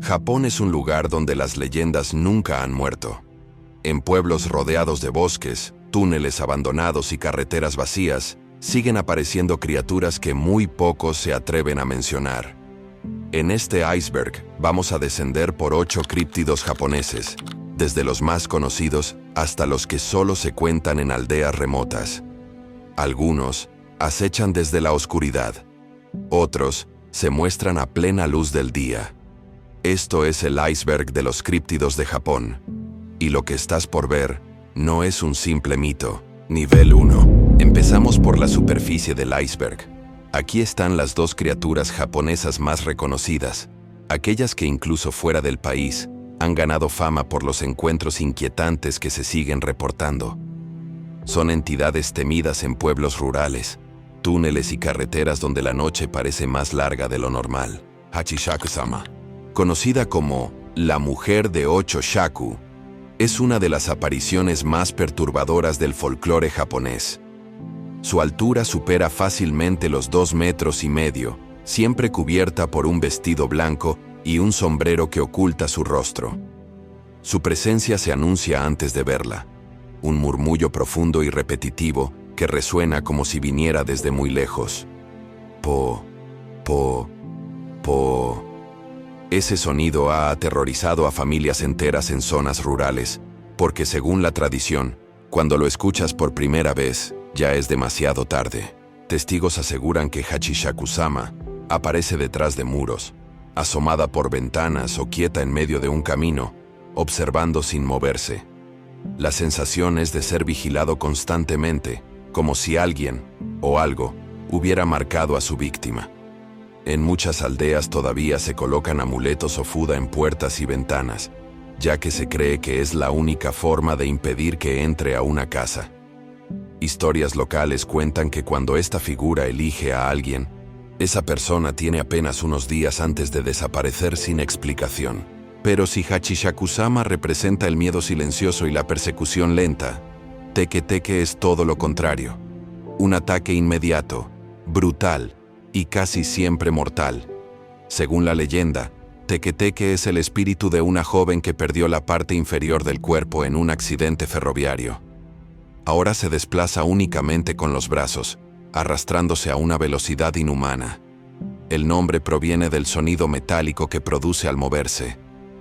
Japón es un lugar donde las leyendas nunca han muerto. En pueblos rodeados de bosques, túneles abandonados y carreteras vacías, siguen apareciendo criaturas que muy pocos se atreven a mencionar. En este iceberg vamos a descender por 8 críptidos japoneses, desde los más conocidos hasta los que solo se cuentan en aldeas remotas. Algunos acechan desde la oscuridad, otros se muestran a plena luz del día. Esto es el iceberg de los críptidos de Japón. Y lo que estás por ver no es un simple mito. Nivel 1. Empezamos por la superficie del iceberg. Aquí están las 2 criaturas japonesas más reconocidas, aquellas que incluso fuera del país han ganado fama por los encuentros inquietantes que se siguen reportando. Son entidades temidas en pueblos rurales, túneles y carreteras donde la noche parece más larga de lo normal. Hachishaku-sama, conocida como la mujer de 8 shaku, es una de las apariciones más perturbadoras del folclore japonés. Su altura supera fácilmente los 2,5 metros, siempre cubierta por un vestido blanco y un sombrero que oculta su rostro. Su presencia se anuncia antes de verla, un murmullo profundo y repetitivo que resuena como si viniera desde muy lejos. Po, po, po. Ese sonido ha aterrorizado a familias enteras en zonas rurales, porque según la tradición, cuando lo escuchas por primera vez, ya es demasiado tarde. Testigos aseguran que Hachishaku-sama aparece detrás de muros, asomada por ventanas o quieta en medio de un camino, observando sin moverse. La sensación es de ser vigilado constantemente, como si alguien o algo hubiera marcado a su víctima. En muchas aldeas todavía se colocan amuletos o fuda en puertas y ventanas, ya que se cree que es la única forma de impedir que entre a una casa. Historias locales cuentan que cuando esta figura elige a alguien, esa persona tiene apenas unos días antes de desaparecer sin explicación. Pero si Hachishaku-sama representa el miedo silencioso y la persecución lenta, Teke-Teke es todo lo contrario. Un ataque inmediato, brutal y casi siempre mortal. Según la leyenda, Teke-Teke es el espíritu de una joven que perdió la parte inferior del cuerpo en un accidente ferroviario. Ahora se desplaza únicamente con los brazos, arrastrándose a una velocidad inhumana. El nombre proviene del sonido metálico que produce al moverse.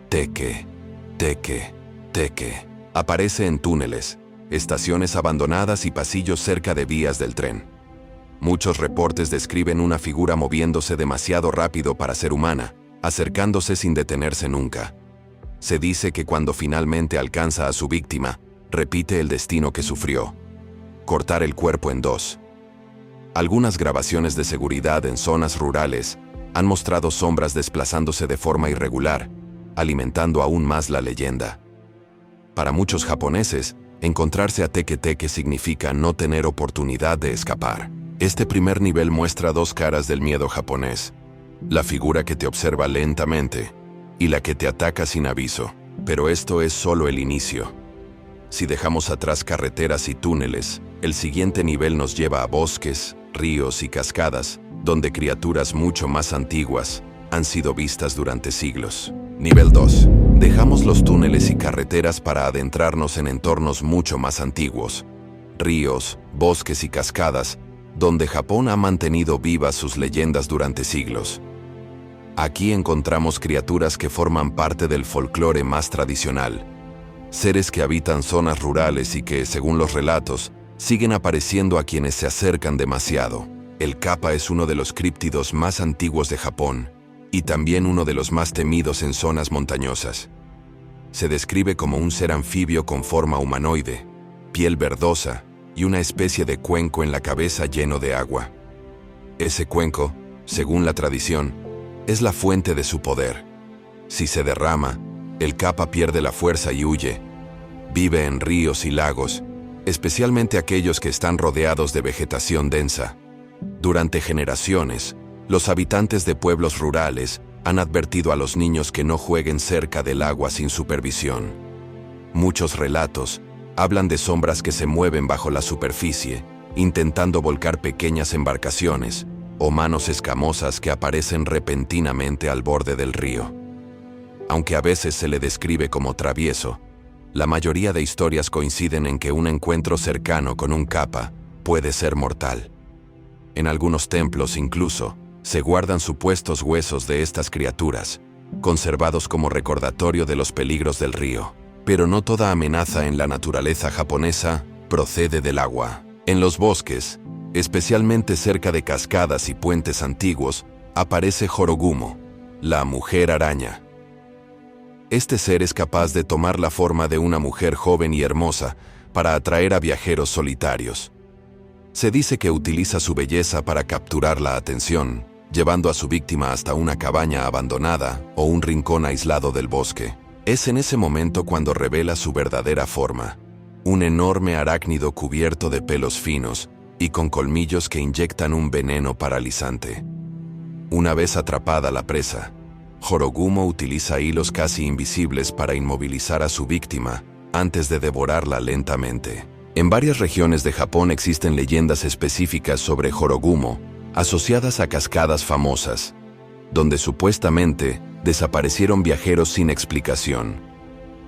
Teke, teke, teke. Aparece en túneles, estaciones abandonadas y pasillos cerca de vías del tren. Muchos reportes describen una figura moviéndose demasiado rápido para ser humana, acercándose sin detenerse nunca. Se dice que cuando finalmente alcanza a su víctima, repite el destino que sufrió: cortar el cuerpo en 2. Algunas grabaciones de seguridad en zonas rurales han mostrado sombras desplazándose de forma irregular, alimentando aún más la leyenda. Para muchos japoneses, encontrarse a Teke-Teke significa no tener oportunidad de escapar. Este primer nivel muestra 2 caras del miedo japonés: la figura que te observa lentamente y la que te ataca sin aviso. Pero esto es solo el inicio. Si dejamos atrás carreteras y túneles, el siguiente nivel nos lleva a bosques, ríos y cascadas, donde criaturas mucho más antiguas han sido vistas durante siglos. Nivel 2. Dejamos los túneles y carreteras para adentrarnos en entornos mucho más antiguos. Ríos, bosques y cascadas, donde Japón ha mantenido vivas sus leyendas durante siglos. Aquí encontramos criaturas que forman parte del folclore más tradicional. Seres que habitan zonas rurales y que, según los relatos, siguen apareciendo a quienes se acercan demasiado. El Kappa es uno de los críptidos más antiguos de Japón y también uno de los más temidos en zonas montañosas. Se describe como un ser anfibio con forma humanoide, piel verdosa y una especie de cuenco en la cabeza lleno de agua. Ese cuenco, según la tradición, es la fuente de su poder. Si se derrama, el Kappa pierde la fuerza y huye. Vive en ríos y lagos, especialmente aquellos que están rodeados de vegetación densa. Durante generaciones, los habitantes de pueblos rurales han advertido a los niños que no jueguen cerca del agua sin supervisión. Muchos relatos hablan de sombras que se mueven bajo la superficie, intentando volcar pequeñas embarcaciones, o manos escamosas que aparecen repentinamente al borde del río. Aunque a veces se le describe como travieso, la mayoría de historias coinciden en que un encuentro cercano con un kappa puede ser mortal. En algunos templos incluso se guardan supuestos huesos de estas criaturas, conservados como recordatorio de los peligros del río. Pero no toda amenaza en la naturaleza japonesa procede del agua. En los bosques, especialmente cerca de cascadas y puentes antiguos, aparece Jorogumo, la mujer araña. Este ser es capaz de tomar la forma de una mujer joven y hermosa para atraer a viajeros solitarios. Se dice que utiliza su belleza para capturar la atención, llevando a su víctima hasta una cabaña abandonada o un rincón aislado del bosque. Es en ese momento cuando revela su verdadera forma, un enorme arácnido cubierto de pelos finos y con colmillos que inyectan un veneno paralizante. Una vez atrapada la presa, Jorogumo utiliza hilos casi invisibles para inmovilizar a su víctima antes de devorarla lentamente. En varias regiones de Japón existen leyendas específicas sobre Jorogumo, asociadas a cascadas famosas, donde supuestamente desaparecieron viajeros sin explicación.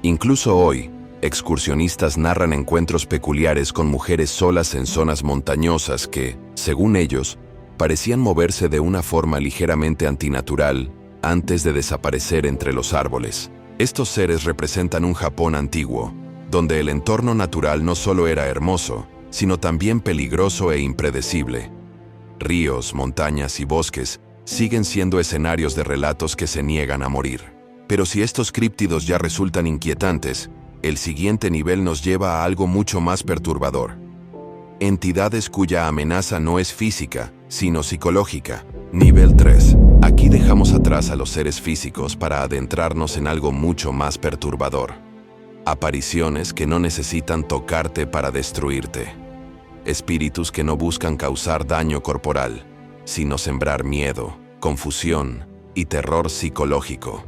Incluso hoy, excursionistas narran encuentros peculiares con mujeres solas en zonas montañosas que, según ellos, parecían moverse de una forma ligeramente antinatural antes de desaparecer entre los árboles. Estos seres representan un Japón antiguo, donde el entorno natural no solo era hermoso, sino también peligroso e impredecible. Ríos, montañas y bosques siguen siendo escenarios de relatos que se niegan a morir. Pero si estos críptidos ya resultan inquietantes, el siguiente nivel nos lleva a algo mucho más perturbador. Entidades cuya amenaza no es física, sino psicológica. Nivel 3. Aquí dejamos atrás a los seres físicos para adentrarnos en algo mucho más perturbador. Apariciones que no necesitan tocarte para destruirte. Espíritus que no buscan causar daño corporal, sino sembrar miedo, confusión y terror psicológico.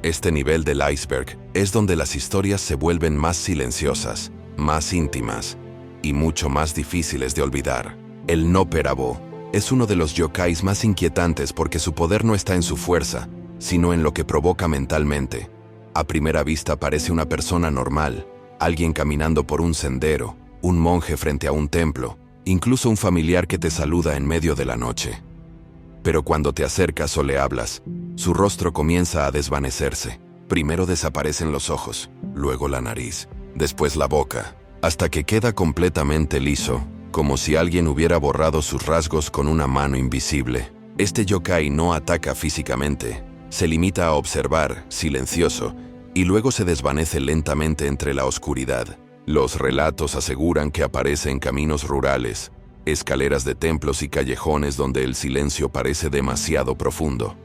Este nivel del iceberg es donde las historias se vuelven más silenciosas, más íntimas y mucho más difíciles de olvidar. El no-perabo es uno de los yokais más inquietantes porque su poder no está en su fuerza, sino en lo que provoca mentalmente. A primera vista parece una persona normal, alguien caminando por un sendero, un monje frente a un templo, incluso un familiar que te saluda en medio de la noche. Pero cuando te acercas o le hablas, su rostro comienza a desvanecerse. Primero desaparecen los ojos, luego la nariz, después la boca, hasta que queda completamente liso, como si alguien hubiera borrado sus rasgos con una mano invisible. Este yokai no ataca físicamente, se limita a observar, silencioso, y luego se desvanece lentamente entre la oscuridad. Los relatos aseguran que aparece en caminos rurales, escaleras de templos y callejones donde el silencio parece demasiado profundo.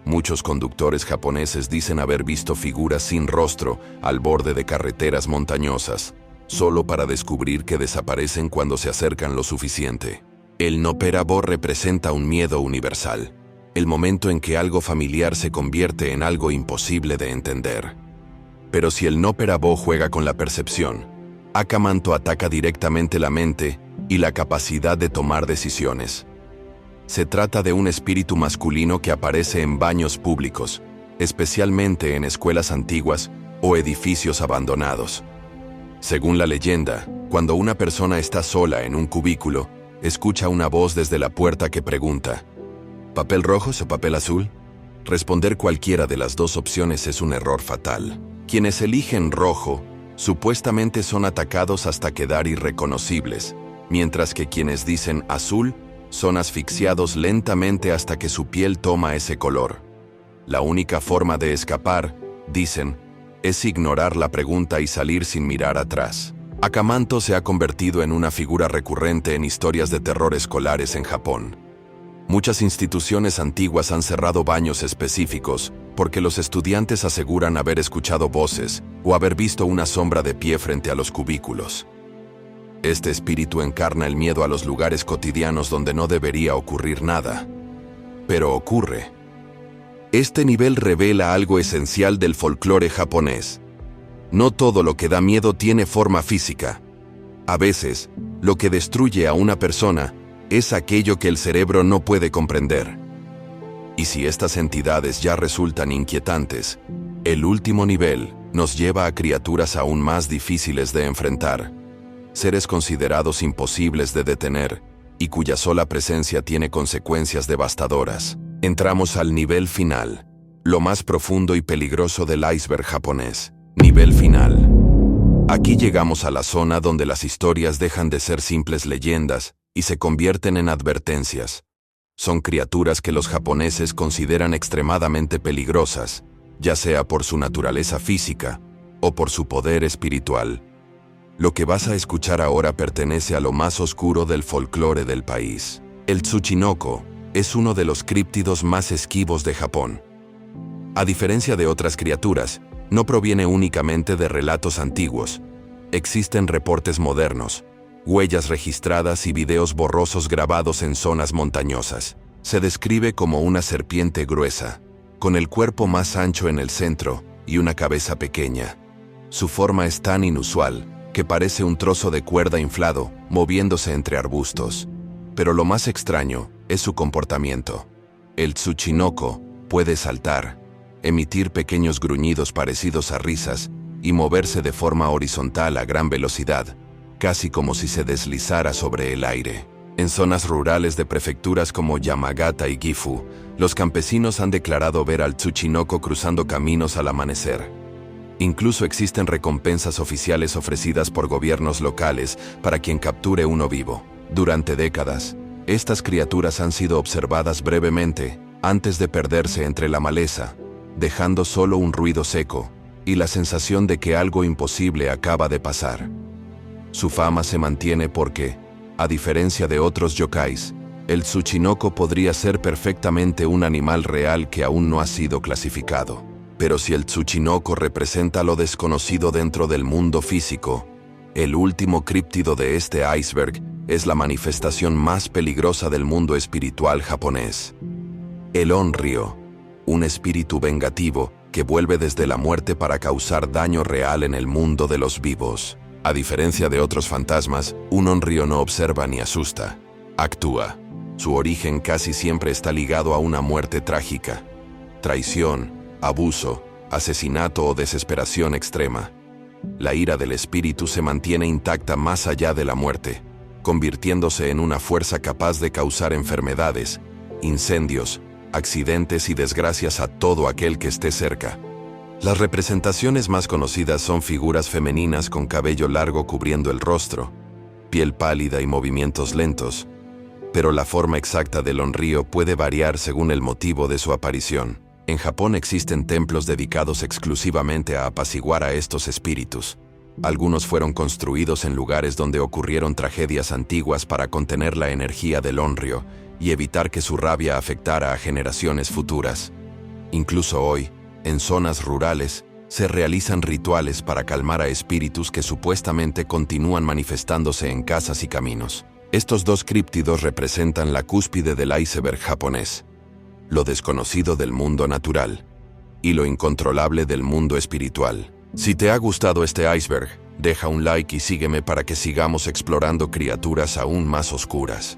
Muchos conductores japoneses dicen haber visto figuras sin rostro al borde de carreteras montañosas, solo para descubrir que desaparecen cuando se acercan lo suficiente. El no-perabo representa un miedo universal, el momento en que algo familiar se convierte en algo imposible de entender. Pero si el no-perabo juega con la percepción, Akamanto ataca directamente la mente y la capacidad de tomar decisiones. Se trata de un espíritu masculino que aparece en baños públicos, especialmente en escuelas antiguas o edificios abandonados. Según la leyenda, cuando una persona está sola en un cubículo, escucha una voz desde la puerta que pregunta: ¿papel rojo o papel azul? Responder cualquiera de las dos opciones es un error fatal. Quienes eligen rojo, supuestamente son atacados hasta quedar irreconocibles, mientras que quienes dicen azul, son asfixiados lentamente hasta que su piel toma ese color. La única forma de escapar, dicen, es ignorar la pregunta y salir sin mirar atrás. Akamanto se ha convertido en una figura recurrente en historias de terror escolares en Japón. Muchas instituciones antiguas han cerrado baños específicos porque los estudiantes aseguran haber escuchado voces o haber visto una sombra de pie frente a los cubículos. Este espíritu encarna el miedo a los lugares cotidianos donde no debería ocurrir nada. Pero ocurre. Este nivel revela algo esencial del folclore japonés. No todo lo que da miedo tiene forma física. A veces, lo que destruye a una persona es aquello que el cerebro no puede comprender. Y si estas entidades ya resultan inquietantes, el último nivel nos lleva a criaturas aún más difíciles de enfrentar, seres considerados imposibles de detener y cuya sola presencia tiene consecuencias devastadoras. Entramos al nivel final, lo más profundo y peligroso del iceberg japonés. Nivel final. Aquí llegamos a la zona donde las historias dejan de ser simples leyendas y se convierten en advertencias. Son criaturas que los japoneses consideran extremadamente peligrosas, ya sea por su naturaleza física o por su poder espiritual. Lo que vas a escuchar ahora pertenece a lo más oscuro del folclore del país. El Tsuchinoko es uno de los críptidos más esquivos de Japón. A diferencia de otras criaturas, no proviene únicamente de relatos antiguos. Existen reportes modernos, huellas registradas y videos borrosos grabados en zonas montañosas. Se describe como una serpiente gruesa, con el cuerpo más ancho en el centro y una cabeza pequeña. Su forma es tan inusual que parece un trozo de cuerda inflado, moviéndose entre arbustos. Pero lo más extraño es su comportamiento. El Tsuchinoko puede saltar, emitir pequeños gruñidos parecidos a risas y moverse de forma horizontal a gran velocidad, casi como si se deslizara sobre el aire. En zonas rurales de prefecturas como Yamagata y Gifu, los campesinos han declarado ver al Tsuchinoko cruzando caminos al amanecer. Incluso existen recompensas oficiales ofrecidas por gobiernos locales para quien capture uno vivo. Durante décadas, estas criaturas han sido observadas brevemente antes de perderse entre la maleza, dejando solo un ruido seco y la sensación de que algo imposible acaba de pasar. Su fama se mantiene porque, a diferencia de otros yokais, el Tsuchinoko podría ser perfectamente un animal real que aún no ha sido clasificado. Pero si el Tsuchinoko representa lo desconocido dentro del mundo físico, el último críptido de este iceberg es la manifestación más peligrosa del mundo espiritual japonés. El Onryo, un espíritu vengativo que vuelve desde la muerte para causar daño real en el mundo de los vivos. A diferencia de otros fantasmas, un Onryo no observa ni asusta, actúa. Su origen casi siempre está ligado a una muerte trágica, traición, abuso, asesinato o desesperación extrema. La ira del espíritu se mantiene intacta más allá de la muerte, convirtiéndose en una fuerza capaz de causar enfermedades, incendios, accidentes y desgracias a todo aquel que esté cerca. Las representaciones más conocidas son figuras femeninas con cabello largo cubriendo el rostro, piel pálida y movimientos lentos, pero la forma exacta del Onryo puede variar según el motivo de su aparición. En Japón existen templos dedicados exclusivamente a apaciguar a estos espíritus. Algunos fueron construidos en lugares donde ocurrieron tragedias antiguas para contener la energía del Onryo y evitar que su rabia afectara a generaciones futuras. Incluso hoy, en zonas rurales, se realizan rituales para calmar a espíritus que supuestamente continúan manifestándose en casas y caminos. Estos dos críptidos representan la cúspide del iceberg japonés, lo desconocido del mundo natural y lo incontrolable del mundo espiritual. Si te ha gustado este iceberg, deja un like y sígueme para que sigamos explorando criaturas aún más oscuras.